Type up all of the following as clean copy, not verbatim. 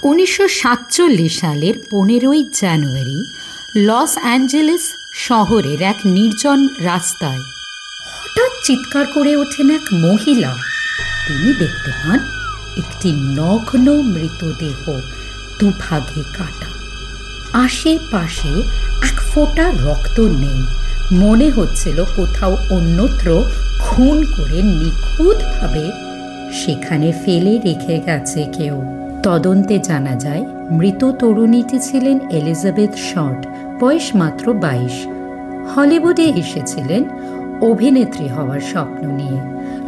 1947 সালের 15ই জানুয়ারি Los Angeles শহরের এক নির্জন রাস্তায় হঠাৎ চিৎকার করে ওঠেন এক মহিলা। তিনি দেখতে পান একটি নগ্ন মৃতদেহ দুভাগে কাটা। আশেপাশে এক ফোঁটা রক্ত নেই। মনে হচ্ছিল কোথাও অন্যত্র খুন করে নিখুঁতভাবে সেখানে ফেলে রেখে গেছে কেউ। তদন্তে জানা যায় মৃত তরুণীটি ছিলেন এলিজাবেথ শর্ট, বয়স মাত্র 22। হলিউডে এসেছিলেন অভিনেত্রী হওয়ার স্বপ্ন নিয়ে।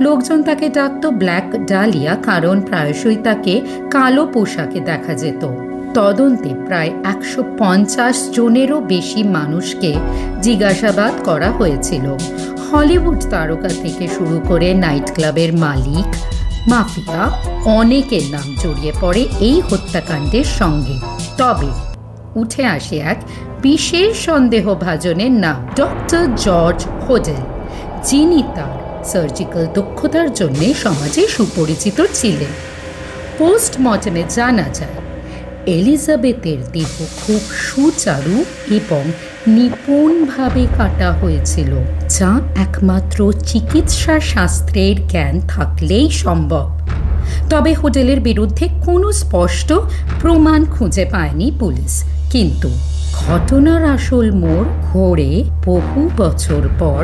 লোকজন তাকে ডাকত ব্ল্যাক ডালিয়া, কারণ প্রায়শই তাকে কালো পোশাকে দেখা যেত। তদন্তে প্রায় 150 জনেরও বেশি মানুষকে জিজ্ঞাসাবাদ করা হয়েছিল। হলিউড তারকা থেকে শুরু করে নাইট ক্লাবের মালিক, মাফিয়া, অনেকের নাম জড়িয়ে পড়ে এই হত্যাকাণ্ডের সঙ্গে। তবে উঠে আসে এক বিশেষ সন্দেহভাজনের নাম, ডক্টর জর্জ হোডেল, যিনি তার সার্জিক্যাল দক্ষতার জন্য সমাজে সুপরিচিত ছিলেন। পোস্টমর্টেমে জানা যায় এলিজাবেথের দেহ খুব সুচারু এবং নিপুণভাবে কাটা হয়েছিল, যা একমাত্র চিকিৎসা শাস্ত্রের জ্ঞান থাকলেই সম্ভব। তবে হোটেলের বিরুদ্ধে কোনো স্পষ্ট প্রমাণ খুঁজে পায়নি পুলিশ। কিন্তু ঘটনার আসল মোড় ঘোরে বহু বছর পর,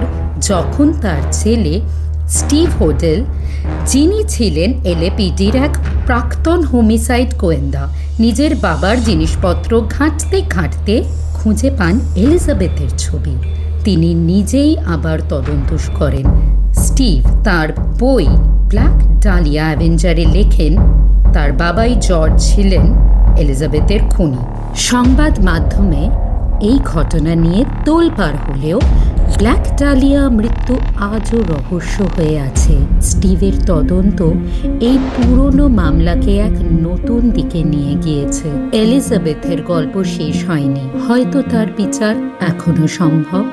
যখন তার ছেলে স্টিভ হোডেল, যিনি ছিলেন এলএপিডির এক প্রাক্তন হোমিসাইড গোয়েন্দা, নিজের বাবার জিনিসপত্র ঘাঁটতে ঘাঁটতে খুঁজে পান এলিজাবেথের ছবি। তিনি নিজেই আবার তদন্ত করেন। স্টিভ তার বই ব্ল্যাক ডালিয়া অ্যাভেঞ্জারে লেখেন তার বাবাই জর্জ ছিলেন এলিজাবেথের খুনি। সংবাদ মাধ্যমে এই ঘটনা নিয়ে তোলপাড় হলেও ব্ল্যাক ডালিয়া মৃত্যু আজও রহস্য হয়ে আছে। স্টিভের তদন্ত এই পুরনো মামলাকে এক নতুন দিকে নিয়ে গিয়েছে। এলিজাবেথের গল্প শেষ হয়নি, হয়তো তার বিচার এখনো সম্ভব।